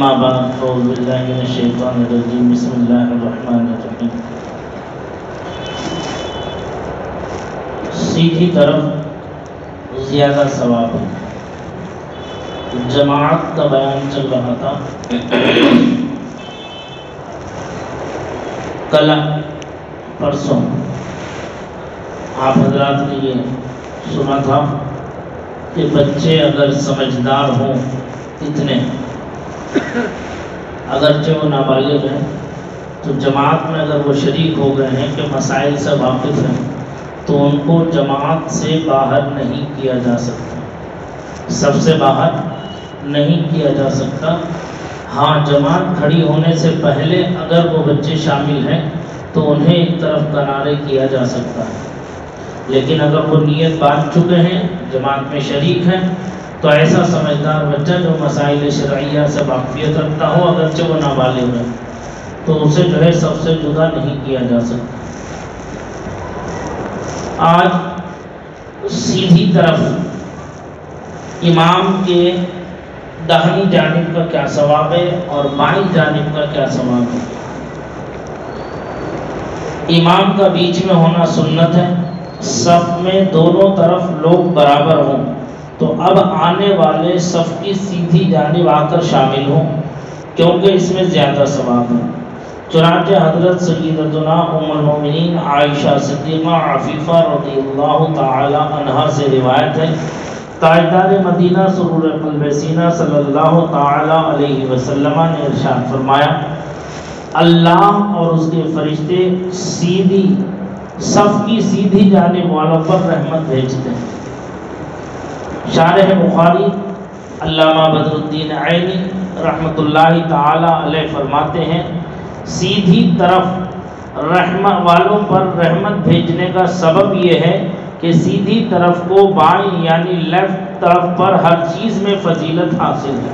اما بعد اعوذ باللہ من الشیطان الرجیم بسم اللہ الرحمن الرحیم۔ سیدھی طرف زیادہ ثواب ہے۔ جماعت کا بیان چل رہا تھا، کل پرسوں آپ حضرات نے یہ سنا تھا کہ بچے اگر سمجھدار ہوں اتنے، اگرچہ وہ نابالغ ہیں، تو جماعت میں اگر وہ شریک ہو گئے ہیں کہ مسائل سے واقف ہیں تو ان کو جماعت سے باہر نہیں کیا جا سکتا، سب سے باہر نہیں کیا جا سکتا۔ ہاں، جماعت کھڑی ہونے سے پہلے اگر وہ بچے شامل ہیں تو انہیں ایک طرف کنارے کیا جا سکتا ہے، لیکن اگر وہ نیت باندھ چکے ہیں، جماعت میں شریک ہیں، تو ایسا سمجھدار بچہ جو مسائل شرعیہ سے واقفیت رکھتا ہو، اگرچہ وہ نابالغ ہے، تو اسے جو ہے سب سے جدا نہیں کیا جا سکتا۔ آج سیدھی طرف امام کے داہنی جانب کا کیا ثواب ہے اور بائیں جانب کا کیا ثواب ہے۔ امام کا بیچ میں ہونا سنت ہے، صف میں دونوں طرف لوگ برابر ہوں، تو اب آنے والے صف کی سیدھی جانب آ کر شامل ہوں، کیونکہ اس میں زیادہ ثواب ہے۔ چنانچہ حضرت سیدتنا ام المومنین عائشہ صدیقہ عفیفہ رضی اللہ تعالی عنہا سے روایت ہے، تاجدار مدینہ سرور قلب سینہ صلی اللہ تعالی علیہ وسلم نے ارشاد فرمایا، اللہ اور اس کے فرشتے سیدھی صف کی سیدھی جانب والوں پر رحمت بھیجتے ہیں۔ شارح بخاری علامہ بدر الدین عینی رحمۃ اللہ تعالی علیہ فرماتے ہیں، سیدھی طرف رحمت والوں پر رحمت بھیجنے کا سبب یہ ہے کہ سیدھی طرف کو بائیں یعنی لیفٹ طرف پر ہر چیز میں فضیلت حاصل ہے۔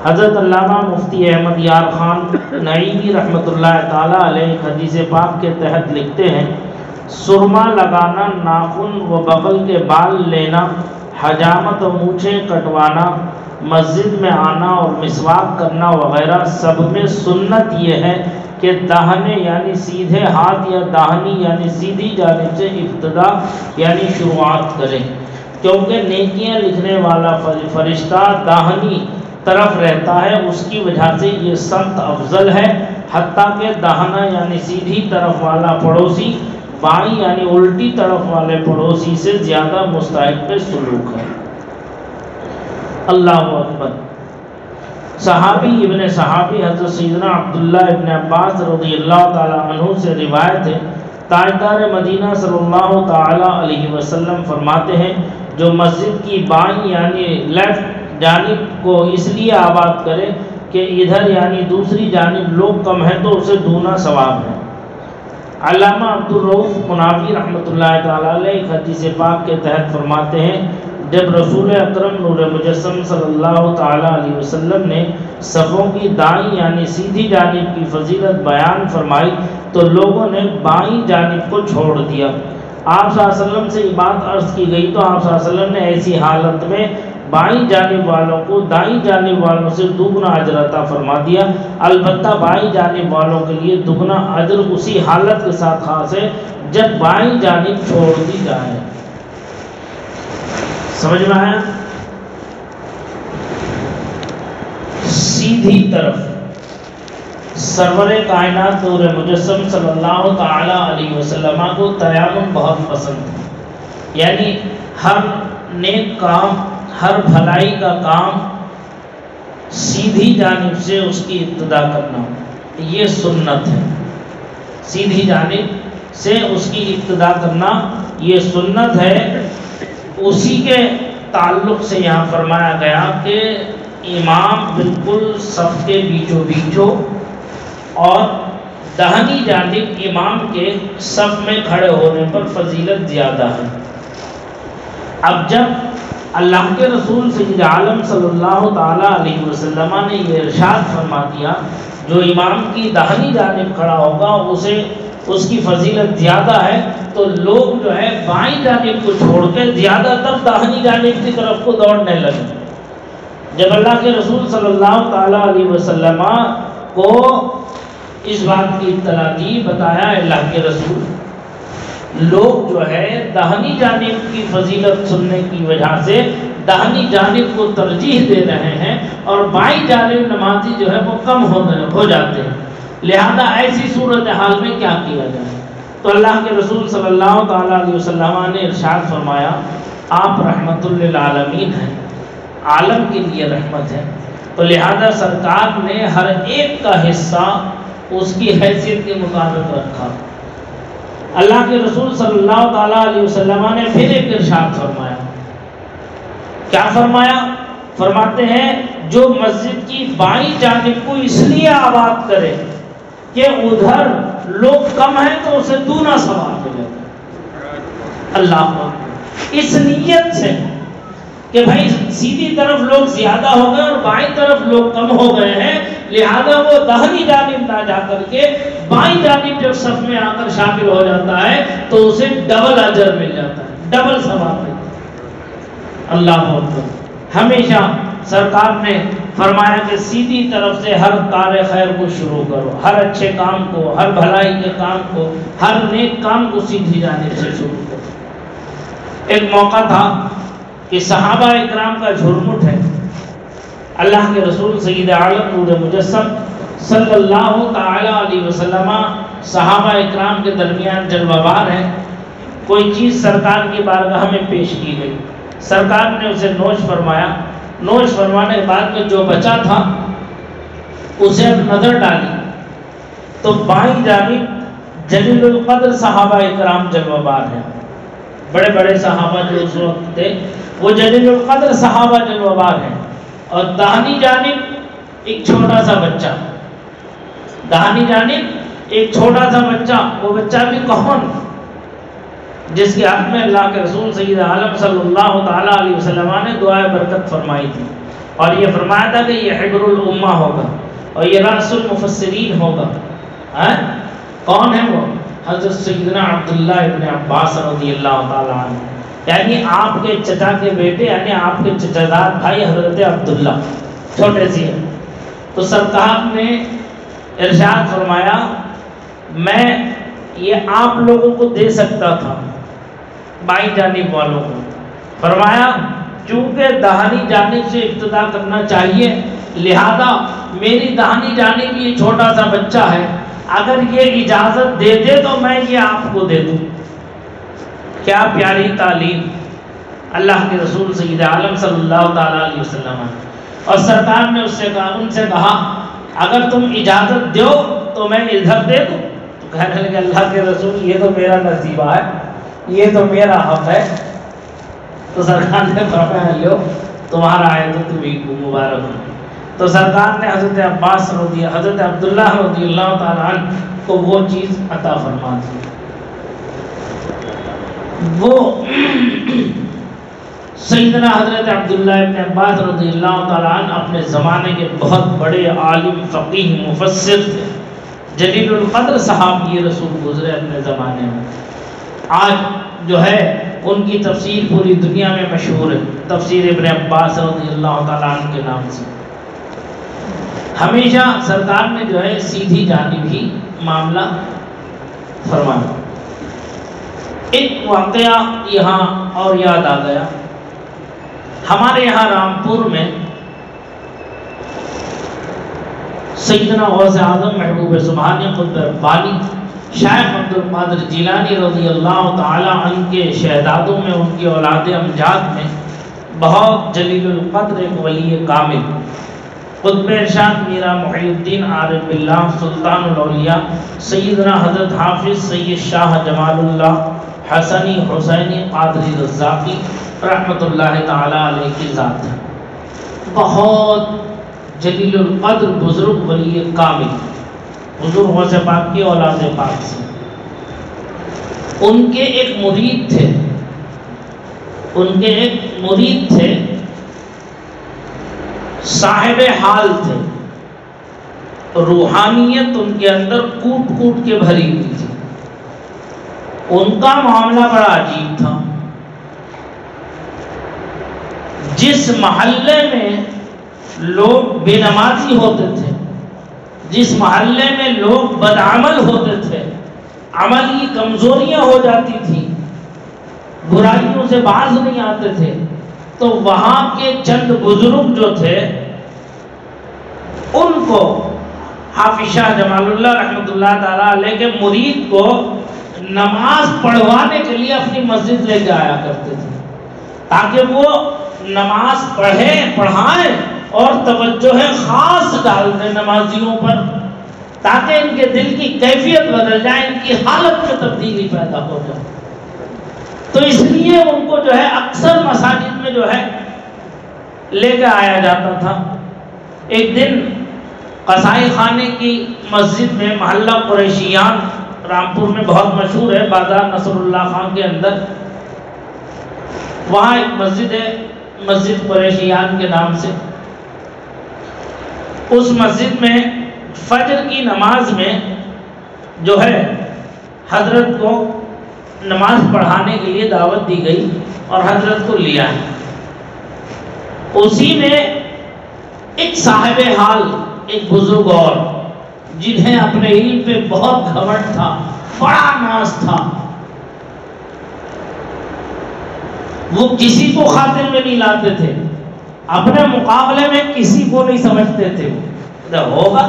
حضرت علامہ مفتی احمد یار خان نعیمی رحمۃ اللہ تعالی علیہ حدیث پاک کے تحت لکھتے ہیں، سرما لگانا، ناخن و بغل کے بال لینا، حجامت و مونچھیں کٹوانا، مسجد میں آنا اور مسواک کرنا وغیرہ سب میں سنت یہ ہے کہ داہنے یعنی سیدھے ہاتھ یا داہنی یعنی سیدھی جانب سے ابتدا یعنی شروعات کریں، کیونکہ نیکیاں لکھنے والا فرشتہ داہنی طرف رہتا ہے، اس کی وجہ سے یہ سمت افضل ہے، حتیٰ کہ داہنا یعنی سیدھی طرف والا پڑوسی بائیں یعنی الٹی طرف والے پڑوسی سے زیادہ مستحق سلوک ہے۔ اللہ اکبر۔ صحابی ابن صحابی حضرت سیدنا عبداللہ ابن عباس رضی اللہ تعالی عنہ سے روایت ہے، تاجدار مدینہ صلی اللہ تعالی علیہ وسلم فرماتے ہیں، جو مسجد کی بائیں یعنی لیفٹ جانب کو اس لیے آباد کرے کہ ادھر یعنی دوسری جانب لوگ کم ہیں تو اسے دونا ثواب ہے۔ علامہ عبدالرؤف منافی رحمۃ اللہ تعالی علیہ حدیث پاک کے تحت فرماتے ہیں، جب رسول اکرم نور مجسم صلی اللہ تعالی علیہ وسلم نے صفوں کی دائیں یعنی سیدھی جانب کی فضیلت بیان فرمائی تو لوگوں نے بائیں جانب کو چھوڑ دیا۔ آپ صلی اللہ علیہ وسلم سے یہ بات عرض کی گئی تو آپ صلی اللہ علیہ وسلم نے ایسی حالت میں بائیں جانب والوں کو دائیں جانب والوں سے دگنا اجر عطا فرما دیا، البتہ بائیں جانب والوں کے لیے دگنا اجر اسی حالت کے ساتھ خاص ہے جب بائیں جانب چھوڑ دی جائے۔ سمجھ میں آیا؟ سیدھی طرف سرور کائنات نور مجسم صلی اللہ تعالی علیہ وسلم کو تیامن بہت پسند ہے، یعنی ہر نیک کام، ہر بھلائی کا کام سیدھی جانب سے اس کی ابتدا کرنا، یہ سنت ہے۔ سیدھی جانب سے اس کی ابتدا کرنا یہ سنت ہے۔ اسی کے تعلق سے یہاں فرمایا گیا کہ امام بالکل صف کے بیچوں بیچ ہو اور داہنی جانب امام کے صف میں کھڑے ہونے پر فضیلت زیادہ ہے۔ اب جب اللہ کے رسول سید عالم صلی اللہ تعالی علیہ وسلم نے یہ ارشاد فرما دیا، جو امام کی داہنی جانب کھڑا ہوگا اسے اس کی فضیلت زیادہ ہے، تو لوگ جو ہے بائیں جانب کو چھوڑ کے زیادہ تر داہنی جانب کی طرف کو دوڑنے لگے۔ جب اللہ کے رسول صلی اللہ تعالیٰ علیہ وسلم کو اس بات کی اطلاع دی، بتایا اللہ کے رسول لوگ جو ہے داہنی جانب کی فضیلت سننے کی وجہ سے داہنی جانب کو ترجیح دے رہے ہیں اور بائیں جانب نمازی جو ہے وہ کم ہو جاتے ہیں، لہذا ایسی صورتحال میں کیا کیا جائے؟ تو اللہ کے رسول صلی اللہ تعالیٰ علیہ وسلم نے ارشاد فرمایا آپ رحمت للعالمین ہیں، عالم کے لیے رحمت ہے، تو لہذا سرکار نے ہر ایک کا حصہ اس کی حیثیت کے مطابق رکھا۔ اللہ کے رسول صلی اللہ تعالیٰ علیہ وسلم نے پھر ایک ارشاد فرمایا، کیا فرمایا؟ فرماتے ہیں جو مسجد کی بائیں جانب کو اس لیے آباد کرے کہ ادھر لوگ کم ہیں تو اسے دونا ثواب ملے گا۔ اللہ اکبر، اس نیت سے کہ بھائی سیدھی طرف لوگ زیادہ ہو گئے اور بائیں طرف لوگ کم ہو گئے ہیں، لہذا وہ داہنی جانب نہ جا کر کے بائیں جانب جب صف میں آ کر شامل ہو جاتا ہے تو اسے ڈبل اجر مل جاتا ہے، ڈبل ثواب ملتا ہے۔ اللہ اکبر، ہمیشہ سرکار نے فرمایا کہ سیدھی طرف سے ہر کار خیر کو شروع کرو، ہر اچھے کام کو، ہر بھلائی کے کام کو، ہر نیک کام کو سیدھی جانب سے شروع کرو۔ ایک موقع تھا کہ صحابہ اکرام کا جھرمٹ ہے، اللہ کے رسول سید عالم نور مجسم صلی اللہ تعالی علیہ وسلم صحابہ اکرام کے درمیان جلوہ بار ہے، کوئی چیز سرکار کی بارگاہ میں پیش کی گئی، سرکار نے اسے نوش فرمایا، نوش فرمانے کے بعد میں جو بچا تھا اسے اب نظر ڈالی تو بائیں جانب جلیل القدر صحابہ اکرام جلوہ بار ہیں، بڑے بڑے صحابہ جو اس وقت تھے وہ جلیل القدر صحابہ جلوہ بار ہیں، اور داہنی جانب ایک چھوٹا سا بچہ، داہنی جانب ایک چھوٹا سا بچہ، وہ بچہ بھی کون؟ جس کے حق میں اللہ کے رسول سید عالم صلی اللہ تعالیٰ علیہ وسلم نے دعائے برکت فرمائی تھی، اور یہ فرمایا تھا کہ یہ حبر الامہ ہوگا اور یہ رأس المفسرین ہوگا۔ کون ہے وہ؟ حضرت سیدنا عبداللہ ابن عباس رضی اللہ تعالیٰ عنہ، یعنی آپ کے چچا کے بیٹے، یعنی آپ کے چچا زاد بھائی حضرت عبداللہ، چھوٹے سی ہیں۔ تو سرکار نے ارشاد فرمایا میں یہ آپ لوگوں کو دے سکتا تھا، بائیں جانب والوں کو، فرمایا چونکہ داہنی جانب سے ابتدا کرنا چاہیے لہذا میری داہنی جانب یہ چھوٹا سا بچہ ہے، اگر یہ اجازت دے دے تو میں یہ آپ کو دے دوں۔ کیا پیاری تعلیم اللہ کے رسول سید عالم صلی اللہ تعالیٰ علیہ وسلم، اور سرکار نے ان سے کہا اگر تم اجازت دو تو میں ادھر دے دوں، تو کہنے لگے اللہ کے رسول یہ تو میرا نصیبہ ہے، یہ تو میرا حق ہے۔ تو سرکار نے فرمایا لو تمہارا ہے تو تمہیں کو مبارک ہو۔ تو سرکار نے حضرت عباس حضرت عبداللہ رضی اللہ تعالیٰ عنہ کو وہ چیز عطا فرما دی۔ وہ سیدنا حضرت عبداللہ ابن عباس رضی اللہ تعالیٰ عنہ اپنے زمانے کے بہت بڑے عالم، فقیہ، مفسر تھے، جلیل القدر صحابی رسول گزرے اپنے زمانے میں۔ آج جو ہے ان کی تفسیر پوری دنیا میں مشہور ہے، تفسیر ابن عباس رضی اللہ تعالیٰ عنہ کے نام سے۔ ہمیشہ سرکار نے جو ہے سیدھی جانب ہی معاملہ فرمایا۔ ایک واقعہ یہاں اور یاد آ گیا، ہمارے یہاں رامپور میں سیدنا غوث اعظم محبوب سبحانی قطب ربانی شیخ عبد القادر جیلانی رضی اللہ تعالی عنہ کے شہدادوں میں، ان کی اولاد امجاد میں بہت جلیل القدر ایک ولی کامل قطب ارشاد میرا محی الدین عارف باللہ سلطان الاولیاء سیدنا حضرت حافظ سید شاہ جمال اللہ حسنی حسینی قادری رزاقی رحمت اللہ تعالی علیہ کی ذات ہے، بہت جلیل القدر بزرگ ولی کامل، حضور غوث پاک کی اولاد پاک سے۔ ان کے ایک مرید تھے، صاحب حال تھے، روحانیت ان کے اندر کوٹ کوٹ کے بھری ہوئی تھی۔ ان کا معاملہ بڑا عجیب تھا، جس محلے میں لوگ بے نمازی ہوتے تھے، جس محلے میں لوگ بدعمل ہوتے تھے، عملی کمزوریاں ہو جاتی تھی، برائیوں سے باز نہیں آتے تھے، تو وہاں کے چند بزرگ جو تھے ان کو حافظ شاہ جمال اللہ رحمۃ اللہ تعالیٰ علیہ کے مرید کو نماز پڑھوانے کے لیے اپنی مسجد لے کے آیا کرتے تھے، تاکہ وہ نماز پڑھائیں اور توجہ خاص ڈال دیں نمازیوں پر، تاکہ ان کے دل کی کیفیت بدل جائے، ان کی حالت میں تبدیلی پیدا ہو جائے۔ تو اس لیے ان کو جو ہے اکثر مساجد میں جو ہے لے کے آیا جاتا تھا۔ ایک دن قصائی خانے کی مسجد میں، محلہ قریشیان رامپور میں بہت مشہور ہے، بازار نصر اللہ خان کے اندر، وہاں ایک مسجد ہے، مسجد قریشیان کے نام سے۔ اس مسجد میں فجر کی نماز میں جو ہے حضرت کو نماز پڑھانے کے لیے دعوت دی گئی اور حضرت کو لیا ہے۔ اسی میں ایک صاحب حال، ایک بزرگ اور جنہیں اپنے علم پہ بہت گھمنڈ تھا، بڑا ناز تھا، وہ کسی کو خاطر میں نہیں لاتے تھے، اپنے مقابلے میں کسی کو نہیں سمجھتے تھے، ہوگا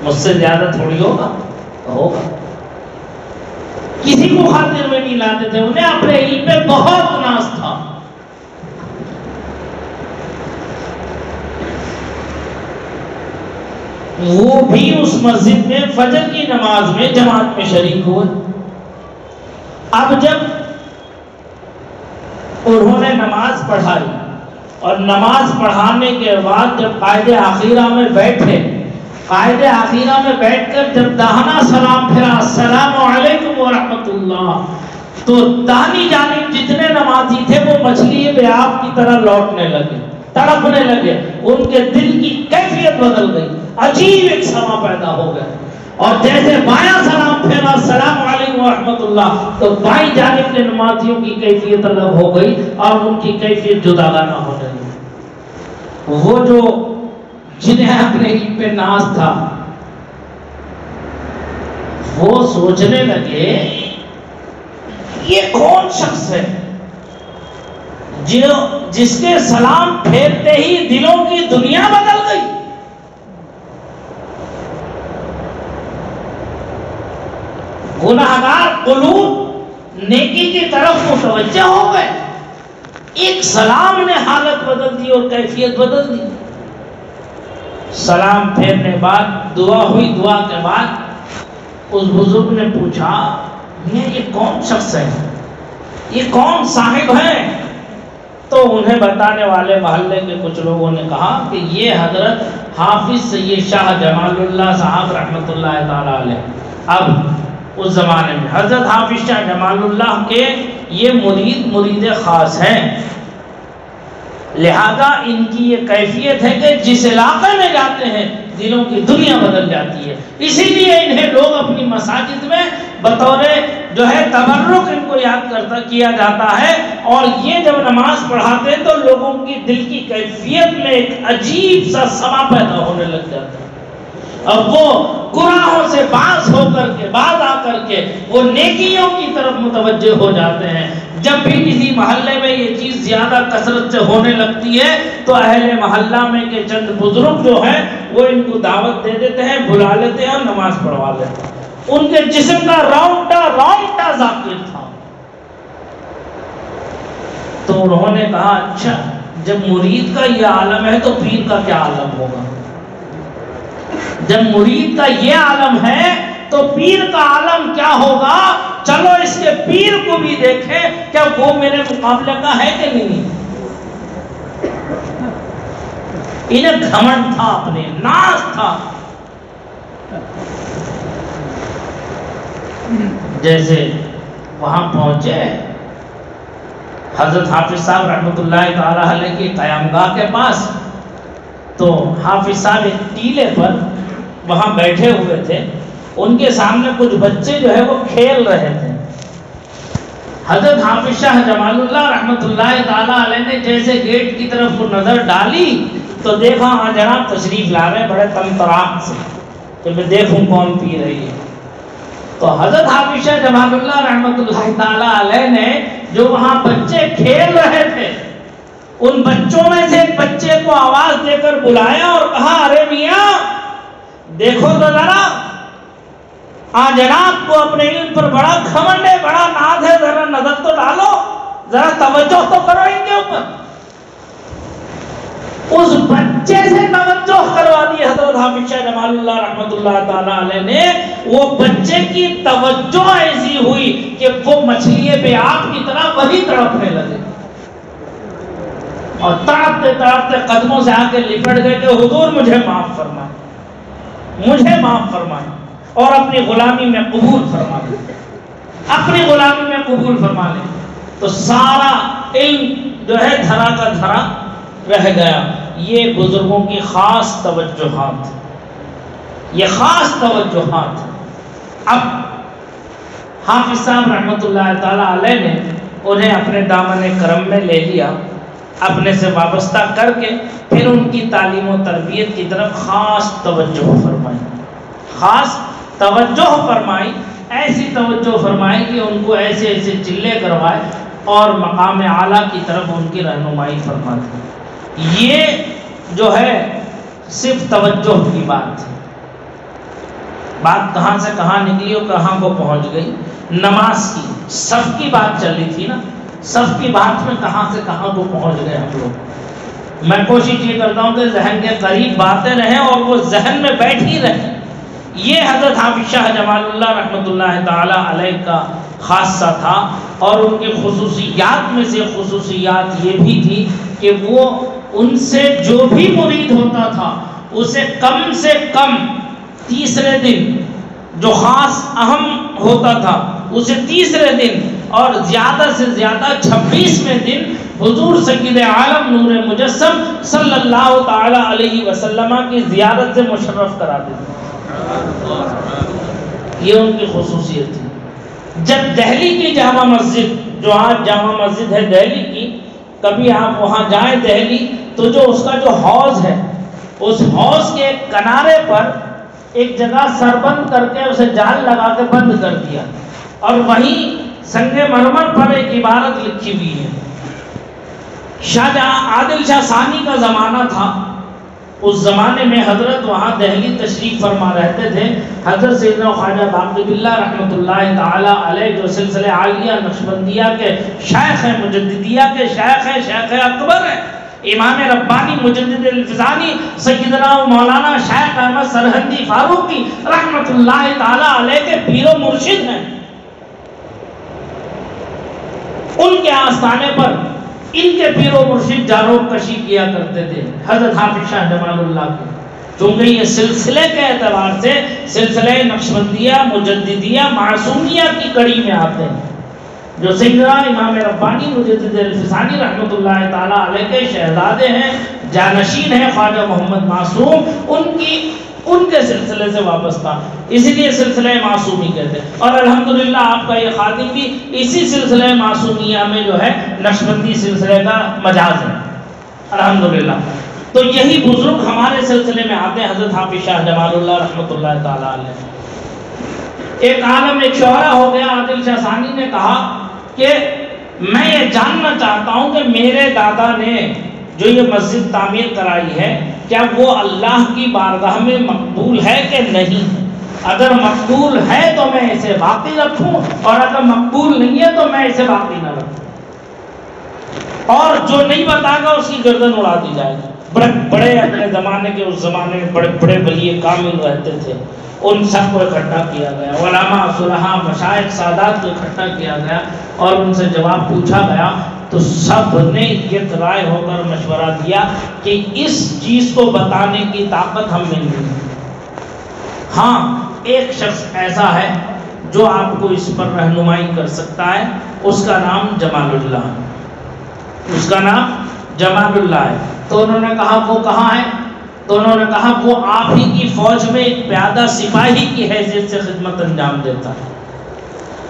مجھ سے زیادہ تھوڑی ہوگا، کسی کو خاطر میں نہیں لاتے تھے، انہیں اپنے علم پہ بہت ناز تھا۔ وہ بھی اس مسجد میں فجر کی نماز میں جماعت میں شریک ہوئے۔ اب جب انہوں نے نماز پڑھائی اور نماز پڑھانے کے بعد جب قائد آخیرہ میں بیٹھے، قائد آخیرہ میں بیٹھ کر جب داہنا سلام پھرا، السلام علیکم ورحمۃ اللہ، تو داہنی جانب جتنے نمازی تھے وہ مچھلی بے آب کی طرح لوٹنے لگے، تڑپنے لگے، ان کے دل کی کیفیت بدل گئی، عجیب ایک سما پیدا ہو گیا۔ اور جیسے بایاں سلام پھیرا، السلام علیکم ورحمۃ اللہ، تو بائیں جانب کے نمازیوں کی کیفیت الگ ہو گئی اور ان کی کیفیت جداگانہ ہو گئی۔ وہ جو جنہیں اپنے علم پہ ناز تھا، وہ سوچنے لگے یہ کون شخص ہے جس کے سلام پھیرتے ہی دلوں کی دنیا بدل گئی۔ گناہگار قلوب نیکی کی طرف متوجہ ہو گئے، ایک سلام نے حالت بدل دی اور کیفیت بدل دی۔ سلام پھیرنے بعد دعا ہوئی، دعا کے بعد اس بزرگ نے پوچھا یہ کون شخص ہے، یہ کون صاحب ہے؟ تو انہیں بتانے والے محلے کے کچھ لوگوں نے کہا کہ یہ حضرت حافظ سید شاہ جمال اللہ صاحب رحمۃ اللہ تعالی علیہ۔ اب اس زمانے میں حضرت حافظ شاہ جمال اللہ کے یہ مرید خاص ہیں، لہذا ان کی یہ کیفیت ہے کہ جس علاقے میں جاتے ہیں دلوں کی دنیا بدل جاتی ہے، اسی لیے انہیں لوگ اپنی مساجد میں بطور جو ہے تبرک ان کو یاد کیا جاتا ہے، اور یہ جب نماز پڑھاتے ہیں تو لوگوں کی دل کی کیفیت میں ایک عجیب سا سما پیدا ہونے لگ جاتا ہے۔ اب وہ گناہوں سے باز آ کر کے وہ نیکیوں کی طرف متوجہ ہو جاتے ہیں۔ جب بھی کسی محلے میں یہ چیز زیادہ کثرت سے ہونے لگتی ہے تو اہل محلہ میں کے چند بزرگ جو ہیں وہ ان کو دعوت دے دیتے ہیں، بلا لیتے ہیں اور نماز پڑھوا لیتے ہیں۔ ان کے جسم کا رونگٹا ذاکر تھا۔ تو انہوں نے کہا اچھا جب مرید کا یہ عالم ہے تو پیر کا کیا عالم ہوگا؟ جب مرید کا یہ عالم ہے تو پیر کا عالم کیا ہوگا؟ چلو اس کے پیر کو بھی دیکھیں، کیا وہ میرے مقابلے کا ہے کہ نہیں؟ انہیں گھمنڈ تھا، اپنے ناز تھا۔ جیسے وہاں پہنچے حضرت حافظ صاحب رحمۃ اللہ تعالی علیہ کی قیامگاہ کے پاس، تو حافظ صاحب ایک ٹیلے پر وہاں بیٹھے ہوئے تھے، ان کے سامنے کچھ بچے جو ہے وہ کھیل رہے تھے۔ حضرت حافظ شاہ جمال اللہ رحمۃ اللہ تعالیٰ علیہ نے جیسے گیٹ کی طرف نظر ڈالی تو دیکھا ہاں جناب تشریف لا رہے بڑے تمطراق سے کہ میں دیکھوں کون پی رہی ہے. تو حضرت حافظ شاہ جمال اللہ رحمۃ اللہ تعالیٰ علیہ نے جو وہاں بچے کھیل رہے تھے ان بچوں میں سے ایک بچے کو آواز دے کر بلایا اور کہا ارے میاں دیکھو تو ذرا جناب کو اپنے علم پر بڑا گھمنڈ ہے, بڑا ناز ہے, ذرا نظر تو ڈالو, ذرا توجہ تو کرو ان کے اوپر. اس بچے سے توجہ کروا دی حضرت حافظ شاہ جمال اللہ رحمۃ اللہ تعالی علیہ نے. وہ بچے کی توجہ ایسی ہوئی کہ وہ مچھلی بے آب کی طرح وہی تڑپنے لگے اور تڑپتے تڑپتے قدموں سے آ کے لپٹ گئے کہ حضور مجھے معاف فرمائے, مجھے معاف فرمائے اور اپنی غلامی میں قبول فرما لیں, اپنی غلامی میں قبول فرما لیں. تو سارا علم جو ہے دھرا کا دھرا رہ گیا. یہ بزرگوں کی خاص توجہات, یہ خاص توجہات. اب حافظ صاحب رحمۃ اللہ تعالی علیہ نے انہیں اپنے دامن کرم میں لے لیا, اپنے سے وابستہ کر کے پھر ان کی تعلیم و تربیت کی طرف خاص توجہ فرمائی, خاص توجہ فرمائی. ایسی توجہ فرمائی کہ ان کو ایسے ایسے چلے کروائے اور مقام اعلیٰ کی طرف ان کی رہنمائی فرما دی. یہ جو ہے صرف توجہ کی بات ہے. بات کہاں سے کہاں نکلی اور کہاں کو پہنچ گئی. نماز کی صف کی بات چل رہی تھی نا, صف کی بات میں کہاں سے کہاں کو پہنچ گئے ہم لوگ. میں کوشش یہ کرتا ہوں کہ ذہن کے قریب باتیں رہیں اور وہ ذہن میں بیٹھی رہیں. یہ حضرت حافظ شاہ جمال اللہ رحمۃ اللہ تعالی علیہ کا خاصہ تھا. اور ان کی خصوصیات میں سے خصوصیات یہ بھی تھی کہ وہ ان سے جو بھی مرید ہوتا تھا اسے کم سے کم تیسرے دن, جو خاص اہم ہوتا تھا اسے تیسرے دن اور زیادہ سے زیادہ 26ویں دن حضور سید عالم نور مجسم صلی اللہ تعالی علیہ وسلم کی زیارت سے مشرف کرا دیتے. یہ ان کی خصوصیت تھی. جب دہلی کی جامع مسجد, جو آج جامع مسجد ہے دہلی کی, کبھی آپ وہاں جائیں دہلی تو جو اس کا جو حوض ہے اس حوض کے کنارے پر ایک جگہ سربند کر کے اسے جال لگا کے بند کر دیا اور وہیں سنگ مرمر پر ایک عبارت لکھی ہوئی ہے. شاہجہاں عادل شاہ ثانی کا زمانہ تھا. اس زمانے میں حضرت وہاں دہلی تشریف فرما رہتے تھے. حضرت سیدنا خواجہ باقی باللہ رحمۃ اللہ تعالی علیہ جو سلسلہ عالیہ نقشبندیہ کے شیخ ہیں, مجددیہ کے شیخ ہیں, شیخ اکبر ہیں, امام ربانی مجدد الفزانی سیدنا مولانا شیخ احمد سرہندی فاروقی رحمۃ اللہ تعالی علیہ کے پیر و مرشد ہیں. ان کے آستانے پر ان کے پیر و مرشد جاروب کشی کیا کرتے تھے حضرت حافظ شاہ جمال اللہ کے. چونکہ یہ سلسلے کے اعتبار سے سلسلہ نقشبندیہ مجددیہ معصومیہ کی کڑی میں آتے ہیں. جو سیدنا امام ربانی مجدد الفسانی رحمۃ اللہ تعالی علیہ کے شہزادے ہیں, جانشین ہیں خواجہ محمد معصوم, ان کے سلسلے سے وابستہ, اسی لیے سلسلہ معصومی کہتے ہیں. اور الحمدللہ آپ کا یہ خادم بھی اسی سلسلہ معصومیہ میں جو ہے نقشبندی سلسلے کا مجاز ہے الحمدللہ. تو یہی بزرگ ہمارے سلسلے میں آتے ہیں, حضرت حافظ شاہ جمال اللہ رحمۃ اللہ تعالی علیہ. ایک عالم, ایک شعرا ہو گیا, عادل شاہ ثانی نے کہا کہ میں یہ جاننا چاہتا ہوں کہ میرے دادا نے جو یہ مسجد تعمیر کرائی ہے کیا وہ اللہ کی بارگاہ میں مقبول ہے کہ نہیں. اگر مقبول ہے تو میں اسے باقی رکھوں اور اگر مقبول نہیں ہے تو میں اسے باقی نہ رکھوں, اور جو نہیں بتا گا اس کی گردن اڑا دی جائے گی. بڑے بڑے اپنے زمانے کے, اس زمانے میں بڑے بڑے ولی کامل رہتے تھے, ان سب کو اکٹھا کیا گیا, علماء صلحاء مشائخ سادات کو اکٹھا کیا گیا اور ان سے جواب پوچھا گیا تو سب نے ایک رائے ہو کر مشورہ دیا کہ اس چیز کو بتانے کی طاقت ہم میں نہیں ہے. ہاں ایک شخص ایسا ہے جو آپ کو اس پر رہنمائی کر سکتا ہے, اس کا نام جمال اللہ ہے, اس کا نام جمال اللہ ہے. تو انہوں نے کہا وہ کہاں ہے؟ تو انہوں نے کہا وہ آپ ہی کی فوج میں ایک پیادہ سپاہی کی حیثیت سے خدمت انجام دیتا ہے.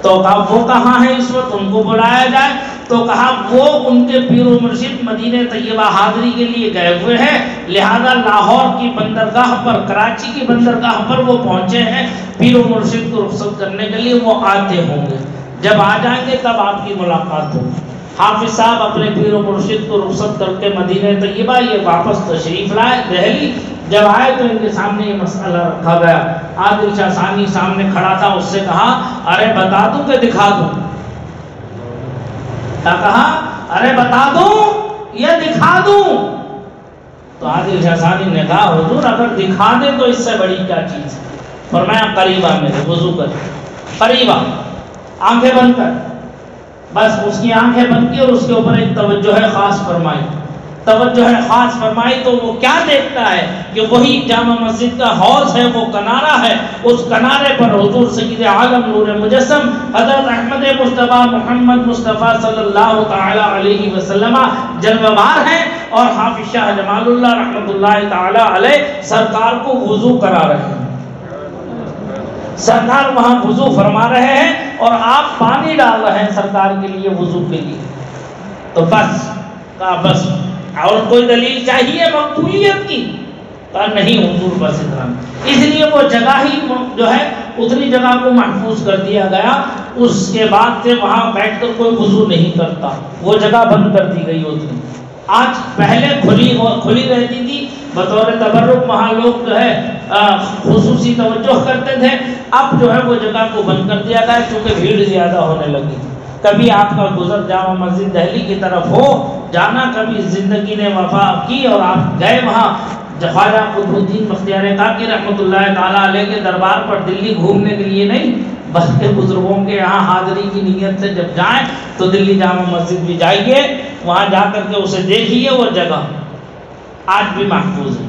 تو کہا وہ کہاں ہے اس وقت، ان کو بلایا جائے۔ تو کہا وہ ان کے پیر و مرشد مدینہ طیبہ حاضری کے لیے گئے ہوئے ہیں، لہذا لاہور کی بندرگاہ پر، کراچی کی بندرگاہ پر وہ پہنچے ہیں، پیر و مرشد کو رخصت کرنے کے لیے وہ آتے ہوں گے، جب آ جائیں گے تب آپ کی ملاقات ہوگی۔ حافظ صاحب اپنے پیر و مرشد کو رخصت کر کے مدینہ طیبہ یہ واپس تشریف لائے دہلی۔ جب آئے تو ان کے سامنے یہ مسئلہ رکھا گیا، عادل شاہ ثانی سامنے کھڑا تھا، اس سے کہا ارے بتا دوں کہ دکھا دوں؟ کیا کہا؟ ارے بتا دوں یا دکھا دوں؟ تو عادل شاہ ثانی نے کہا حضور اگر دکھا دیں تو اس سے بڑی کیا چیز ہے؟ فرمایا قریب آ میرے، وضو کر، قریب آ، آنکھیں بند کر۔ بس اس کی آنکھیں بند کی اور اس کے اوپر ایک توجہ خاص فرمائی، توجہ خاص فرمائی تو وہ کیا دیکھتا ہے کہ وہی جامع مسجد کا حوض ہے، وہ کنارہ ہے، اس کنارے پر حضور سید عالم نور مجسم حضرت احمد مصطفیٰ محمد مصطفیٰ صلی اللہ تعالی علیہ وسلم جلوہ بار ہیں، اور حافظ شاہ جمال اللہ رحمۃ اللہ تعالی علیہ سرکار کو وضو کرا رہے ہیں۔ سرکار وہاں وضو فرما رہے ہیں اور آپ پانی ڈال رہے ہیں سرکار کے لیے وضو کے لیے۔ تو بس کہا بس، اور کوئی دلیل چاہیے مقبولیت کی؟ کہا نہیں حضور بس اتنا۔ اس لیے وہ جگہ ہی جو ہے اتنی جگہ کو محفوظ کر دیا گیا، اس کے بعد سے وہاں بیٹھ کر کوئی وضو نہیں کرتا، وہ جگہ بند کر دی گئی ہوتی۔ آج پہلے کھلی رہتی تھی بطور تبرک، وہاں لوگ جو ہے خصوصی توجہ کرتے تھے، اب جو ہے وہ جگہ کو بند کر دیا گیا کیونکہ بھیڑ زیادہ ہونے لگی۔ کبھی آپ کا گزر جامع مسجد دہلی کی طرف ہو جانا، کبھی زندگی نے وفا کی اور آپ گئے وہاں خواجہ قطب الدین بختیار کاکی رحمۃ اللہ تعالیٰ علیہ کے دربار پر دلی گھومنے کے لیے نہیں، بلکہ بزرگوں کے یہاں حاضری کی نیت سے جب جائیں تو دلی جامع مسجد بھی جائیے، وہاں جا کر کے اسے دیکھیے، وہ جگہ آج بھی محفوظ ہے۔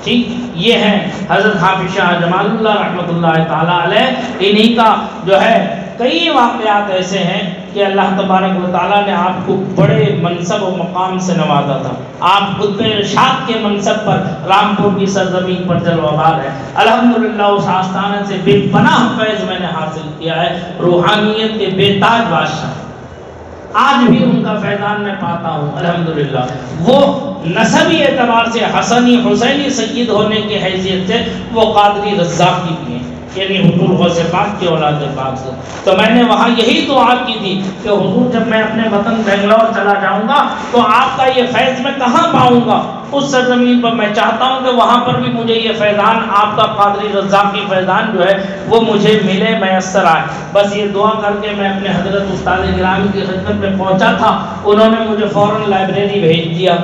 ٹھیک، یہ ہے حضرت حافظ شاہ جمال اللہ رحمۃ اللہ تعالیٰ علیہ۔ انہی کا جو ہے کئی واقعات ایسے ہیں کہ اللہ تبارک و تعالیٰ نے آپ کو بڑے منصب و مقام سے نوازا تھا۔ آپ قطب ارشاد کے منصب پر رامپور کی سرزمین پر جلوہ بار ہے۔ الحمدللہ اس آستانے سے بے پناہ فیض میں نے حاصل کیا ہے، روحانیت کے بے تاج بادشاہ، آج بھی ان کا فیضان میں پاتا ہوں الحمدللہ۔ وہ نسبی اعتبار سے حسنی حسینی سید ہونے کی حیثیت سے وہ قادری رزاقی بھی ہیں، یعنی حضور غوث پاک کی اولاد پاک سے۔ تو میں نے وہاں یہی دعا کی تھی کہ حضور جب میں اپنے وطن بنگلور چلا جاؤں گا تو آپ کا یہ فیض میں کہاں پاؤں گا؟ اس سرزمین پر میں چاہتا ہوں کہ وہاں پر بھی مجھے یہ فیضان، آپ کا قادری رزاقی فیضان جو ہے وہ مجھے ملے، میسر آئے۔ بس یہ دعا کر کے میں اپنے حضرت استاد گرامی کی خدمت میں پہنچا تھا، انہوں نے مجھے فوراً لائبریری بھیج دیا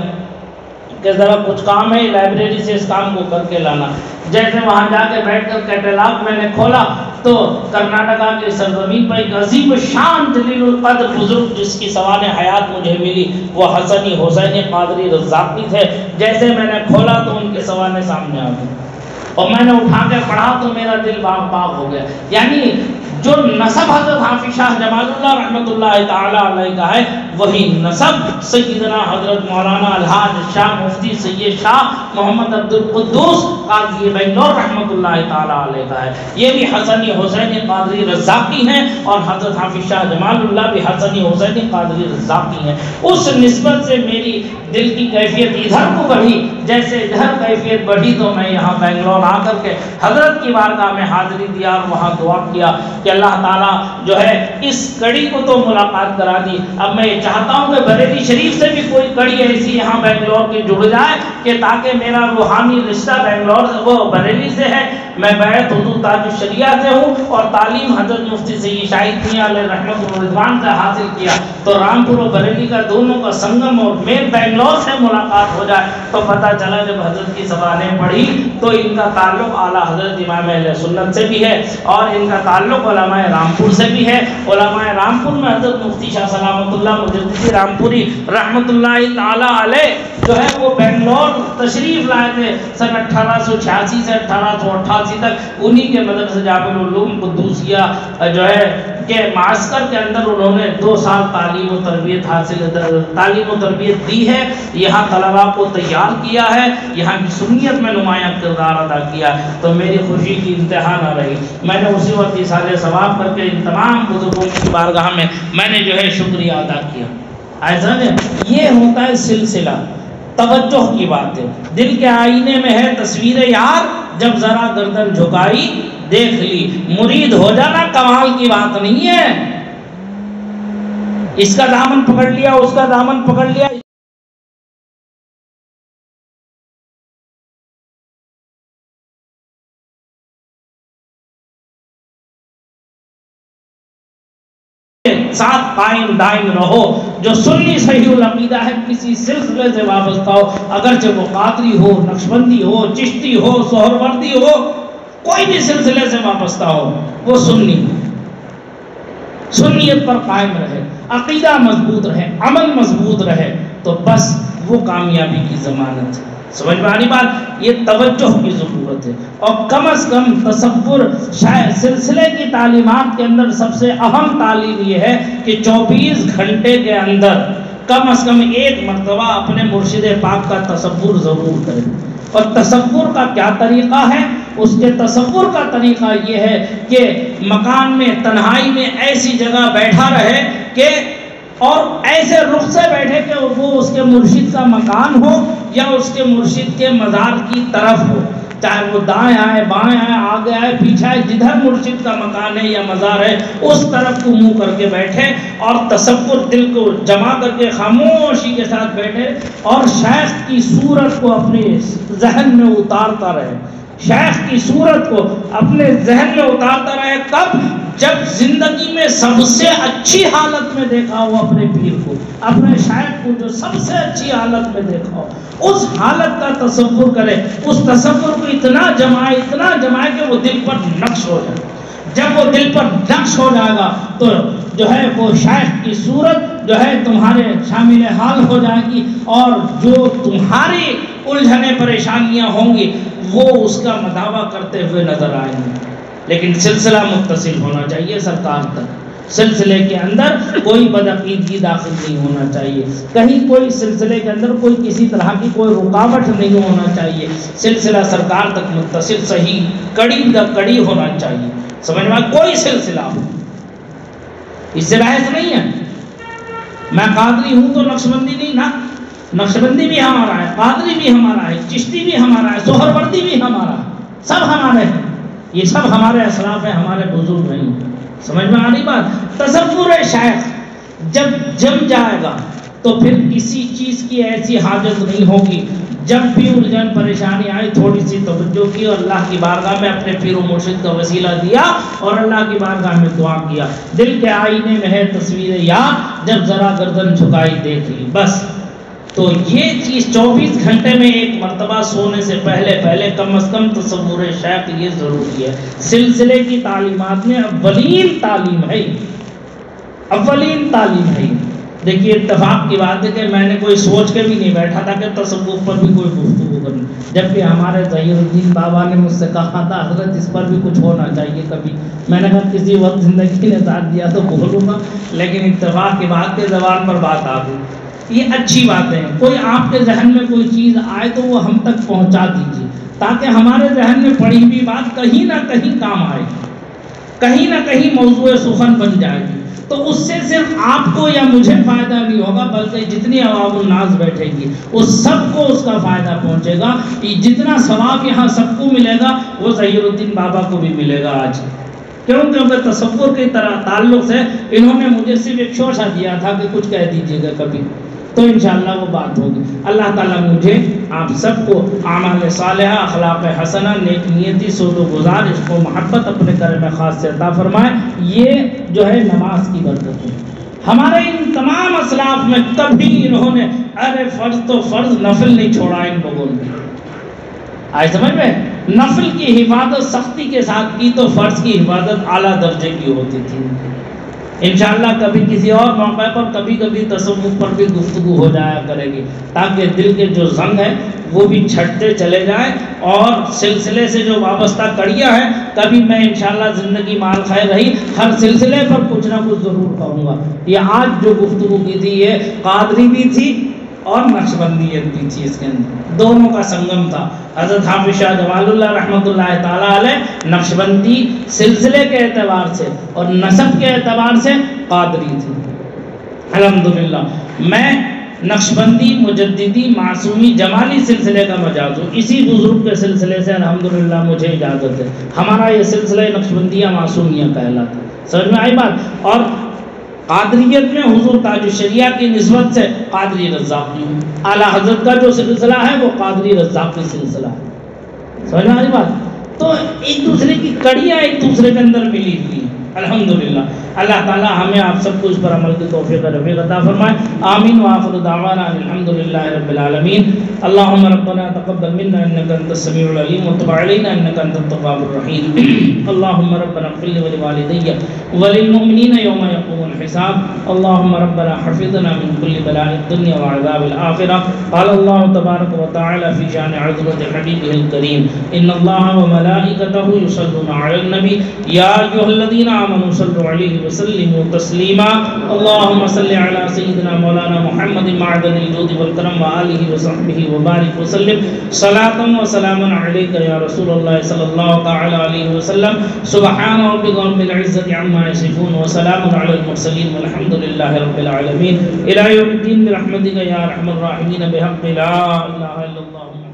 کہ ذرا کچھ کام ہے لائبریری سے اس کام کو کر کے لانا۔ جیسے وہاں جا کے بیٹھ کر کیٹلاگ میں نے کھولا تو کرناٹکا کی سرزمین پر ایک عظیم شان جلیل القدر بزرگ جس کی سوانح حیات مجھے ملی وہ حسنی حسینی قادری رزاقی تھے۔ جیسے میں نے کھولا تو ان کے سوانح سامنے آ گئے اور میں نے اٹھا کے پڑھا تو میرا دل باغ باغ ہو گیا۔ یعنی جو نسب حضرت حافظ شاہ جمال اللہ رحمۃ اللہ تعالی علیہ کا ہے وہی نسب سیدنا حضرت مولانا الحاج شاہ مفتی سید شاہ محمد عبد القدوس قاضی بنگلور رحمۃ اللہ تعالی علیہ کا ہے۔ یہ بھی حسنی حسینی قادری رزاقی ہیں اور حضرت حافظ شاہ جمال اللہ بھی حسنی حسینی قادری رزاقی ہیں۔ اس نسبت سے میری دل کی کیفیت ادھر کو بڑھی، جیسے ادھر کیفیت بڑھی تو میں یہاں بنگلور آ کر کے حضرت کی بارگاہ میں حاضری دیا اور وہاں دعا کیا کہ اللہ تعالیٰ جو ہے اس کڑی کو تو ملاقات کرا دی، اب میں یہ چاہتا ہوں کہ بریلی شریف سے بھی کوئی کڑی ایسی یہاں بنگلور کی جڑ جائے کہ تاکہ میرا روحانی رشتہ بنگلور وہ بریلی سے ہے، میں بیعت حضور تاج الشریعہ سے ہوں اور تعلیم حضرت مفتی سید شاہد میاں علیہ رحمۃ رضوان سے حاصل کیا، تو رامپور اور بریلی کا دونوں کا سنگم اور مین بنگلور سے ملاقات ہو جائے تو پتہ چلا جب حضرت کی سوانح پڑھی تو ان کا تعلق اعلیٰ حضرت امام اہل سنت سے بھی ہے اور ان کا تعلق علماء رامپور سے بھی ہے۔ علماء رامپور میں حضرت مفتی شاہ سلامت اللہ مجددی رامپوری رحمۃ اللہ تعالی علیہ جو ہے وہ بنگلور تشریف لائے تھے سن 1886 سے 1888 88 تک انہی کے مدرسہ جامع العلوم قدوسیہ جو ہے کہ معسکر کے اندر انہوں نے 2 سال تعلیم و تربیت دی ہے، یہاں طلباء کو تیار کیا ہے، یہاں کی سنیت میں نمایاں کردار ادا کیا، تو میری خوشی کی انتہا نہ رہی۔ میں نے اسی وقت اِیصال ثواب کر کے ان تمام بزرگوں کی بارگاہ میں نے جو ہے شکریہ ادا کیا۔ ایسا یہ ہوتا ہے سلسلہ، توجہ کی بات ہے۔ دل کے آئینے میں ہے تصویر یار، جب ذرا گردن جھکائی دیکھ لی، مرید ہو جانا کمال کی بات نہیں ہے۔ اس کا دامن پکڑ لیا، اس کا دامن پکڑ لیا، ساتھ قائم دائم رہو۔ جو سنی صحیح العقیدہ ہے کسی سلسلے سے وابستہ ہو، اگرچہ وہ قادری ہو، نقشبندی ہو، چشتی ہو، سہروردی ہو، کوئی بھی سلسلے سے وابستہ ہو، وہ سنیت پر قائم رہے، عقیدہ مضبوط رہے، عمل مضبوط رہے، تو بس وہ کامیابی کی ضمانت ہے۔ سمجھ میں آنی بات؟ یہ توجہ کی ضرورت ہے، اور کم از کم تصور شاید سلسلے کی تعلیمات کے اندر سب سے اہم تعلیم یہ ہے کہ 24 گھنٹے کے اندر کم از کم 1 مرتبہ اپنے مرشد پاک کا تصور ضرور کریں۔ اور تصور کا کیا طریقہ ہے؟ اس کے تصور کا طریقہ یہ ہے کہ مکان میں تنہائی میں ایسی جگہ بیٹھا رہے کہ اور ایسے رخ سے بیٹھے کہ وہ اس کے مرشد کا مکان ہو یا اس کے مرشد کے مزار کی طرف ہو، چاہے وہ دائیں آئے، بائیں آئے، آگے آئے، پیچھے آئے، جدھر مرشد کا مکان ہے یا مزار ہے اس طرف کو منہ کر کے بیٹھے، اور تصور دل کو جمع کر کے خاموشی کے ساتھ بیٹھے، اور شیخ کی صورت کو اپنے ذہن میں اتارتا رہے، شیخ کی صورت کو اپنے ذہن میں اتارتا رہے۔ کب؟ جب زندگی میں سب سے اچھی حالت میں دیکھا ہو اپنے پیر کو، اپنے شیخ کو جو سب سے اچھی حالت میں دیکھا ہو، اس حالت کا تصور کرے، اس تصور کو اتنا جمائے کہ وہ دل پر نقش ہو جائے۔ جب وہ دل پر نقش ہو جائے گا تو جو ہے وہ شیخ کی صورت جو ہے تمہارے شامل حال ہو جائے گی، اور جو تمہاری الجھنیں پریشانیاں ہوں گی وہ اس کا مداوع کرتے ہوئے نظر آئیں گے۔ لیکن سلسلہ متصل ہونا چاہیے سرکار تک، سلسلے کے اندر کوئی بدعقیدگی داخل نہیں ہونا چاہیے، کہیں کوئی سلسلے کے اندر کوئی کسی طرح کی کوئی رکاوٹ نہیں ہونا چاہیے، سلسلہ سرکار تک متصل صحیح کڑی کڑی ہونا چاہیے۔ سمجھ میں کوئی سلسلہ ہو، اس سے بحث نہیں ہے۔ میں قادری ہوں تو نقشبندی نہیں نا، نقشبندی بھی ہمارا ہے، قادری بھی ہمارا ہے، چشتی بھی ہمارا ہے، سہروردی بھی ہمارا ہے، سب ہمارے ہیں، یہ سب ہمارے اسلاف ہیں، ہمارے بزرگ نہیں۔ سمجھ میں آنی بات؟ تصور شیخ جب جم جائے گا تو پھر کسی چیز کی ایسی حاجت نہیں ہوگی۔ جب بھی الجھن پریشانی آئی تھوڑی سی توجہ کی اور اللہ کی بارگاہ میں اپنے پیر و مرشد کا وسیلہ دیا اور اللہ کی بارگاہ میں دعا کیا، دل کے آئینے میں ہے تصویر یاد، جب ذرا گردن جھکائی دیکھ لی، بس۔ تو یہ چیز 24 گھنٹے میں 1 مرتبہ سونے سے پہلے کم از کم تصور شیخ یہ ضروری ہے۔ سلسلے کی تعلیمات میں اولین تعلیم ہے، اولین تعلیم ہے۔ دیکھیے اتفاق کی بات ہے کہ میں نے کوئی سوچ کے بھی نہیں بیٹھا تھا کہ تصوف پر بھی کوئی گفتگو کرنی، جبکہ ہمارے ظہیر الدین بابا نے مجھ سے کہا تھا حضرت اس پر بھی کچھ ہونا چاہیے کبھی۔ میں نے کہا کسی وقت زندگی نے ساتھ دیا تو بولوں گا، لیکن اتفاق کی بات کے زبان پر بات آ گئی۔ یہ اچھی بات ہے، کوئی آپ کے ذہن میں کوئی چیز آئے تو وہ ہم تک پہنچا دیجیے، تاکہ ہمارے ذہن میں پڑی ہوئی بات کہیں نہ کہیں کام آئے، کہیں نہ کہیں موضوع سخن بن جائے گی۔ تو اس سے صرف آپ کو یا مجھے فائدہ نہیں ہوگا، بلکہ جتنی عوام الناس بیٹھے گی اس سب کو اس کا فائدہ پہنچے گا۔ جتنا ثواب یہاں سب کو ملے گا وہ ظہیر الدین بابا کو بھی ملے گا آج، کیونکہ تصور کی طرح تعلق سے انہوں نے مجھے صرف ایک شوشہ دیا تھا کہ کچھ کہہ دیجیے گا کبھی، تو انشاءاللہ وہ بات ہوگی۔ اللہ تعالیٰ مجھے آپ سب کو اعمال صالحہ، اخلاق حسنہ، نیک نیتی، سود و گزار، عشق و محبت اپنے کرم خاص سے عطا فرمائے۔ یہ جو ہے نماز کی برکت ہے۔ ہمارے ان تمام اسلاف میں کبھی انہوں نے ارے فرض تو فرض، نفل نہیں چھوڑا ان لوگوں نے۔ آج سمجھ میں؟ نفل کی حفاظت سختی کے ساتھ کی تو فرض کی حفاظت اعلیٰ درجے کی ہوتی تھی۔ انشاءاللہ کبھی کسی اور موقع پر کبھی کبھی تصوف پر بھی گفتگو ہو جایا کرے گی، تاکہ دل کے جو زنگ ہے وہ بھی چھٹتے چلے جائیں، اور سلسلے سے جو وابستہ کڑیاں ہیں کبھی میں انشاءاللہ زندگی مال خیر رہی ہر سلسلے پر کچھ نہ کچھ ضرور کہوں گا۔ یہ آج جو گفتگو کی تھی یہ قادری بھی تھی اور نقشبندیت بھی تھی، اس کے اندر دونوں کا سنگم تھا۔ حضرت حافظ شاہ جمال اللہ رحمۃ اللہ تعالیٰ علیہ نقشبندی سلسلے کے اعتبار سے اور نسب کے اعتبار سے قادری تھی۔ الحمدللہ میں نقشبندی مجددی معصومی جمالی سلسلے کا مجاز ہوں، اسی بزرگ کے سلسلے سے الحمدللہ مجھے اجازت ہے۔ ہمارا یہ سلسلہ نقشبندیہ معصومیہ کہلاتا ہے، سمجھ میں آئی بات؟ اور قادریت میں حضور تاج الشریعہ کی نسبت سے قادری رزاقی ہوں، اعلیٰ حضرت کا جو سلسلہ ہے وہ قادری رزاقی سلسلہ ہے، سمجھ میں آئی بات؟ تو ایک دوسرے کی کڑیاں ایک دوسرے کے اندر ملی ہوئی ہیں الحمدللہ۔ اللہ تعالی ہمیں آپ سب کو اس پر عمل کی توفیق رفیق عطا فرمائے، آمین وآخر دعوانا الحمدللہ رب العالمین۔ اللہم ربنا تقبل منا انک انت السمیع العلیم وتب علینا انک انت التواب الرحیم۔ اللہم ربنا اغفر لی ولوالدی وللمؤمنین یوم یقوم الحساب۔ اللہم ربنا حفظنا من کل بلاء الدنیا وعذاب الآخرہ۔ قال اللہ تبارک وتعالی فی شان عظمت حبیبہ الکریم ان اللہ وملائکتہ یصلون علی النبی یا ایھا الذین آمنوا صلوا علیہ وسلموا تسلیما۔ اللہم صل علی سیدنا مولانا محمد معدن الجود والکرم وآلہ وصحبہ وبارک وسلم صلاۃ وسلاما علیک یا رسول اللہ صلی اللہ تعالی علیہ وسلم۔ سبحان ربک رب العزۃ عما یصفون وسلام علی المرسلین والحمد للہ رب العالمین۔ الی یوم الدین برحمتک یا ارحم الراحمین بحق لا الہ الا اللہ۔